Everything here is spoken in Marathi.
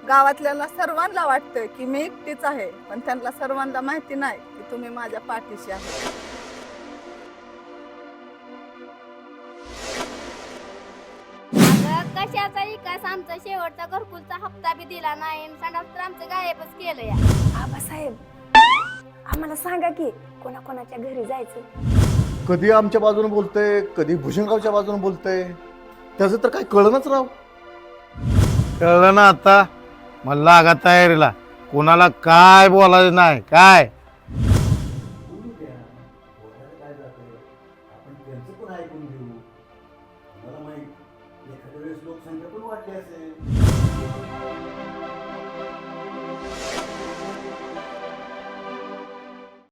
गावातल्याला सर्वांना वाटतं की मी एकटीच आहे, पण त्यांना सर्वांना माहिती नाही की तुम्ही माझ्या पाठीशी आहे. कशाचा विकास आमचा शेवटचा घरकुलचा हप्ता बी दिला नाही, संडास तर आमचं गायबच केलं या. आबासाहेब, आम्हाला सांगा की कोणाकोणाच्या घरी जायचं. कधी आमच्या बाजूने बोलतंय, कधी भूषणगावच्या बाजूने बोलतंय, त्याचं तर काही कळणच राव. कळलं ना आता. मला लागा तयारीला, कोणाला काय बोलायचं नाही. काय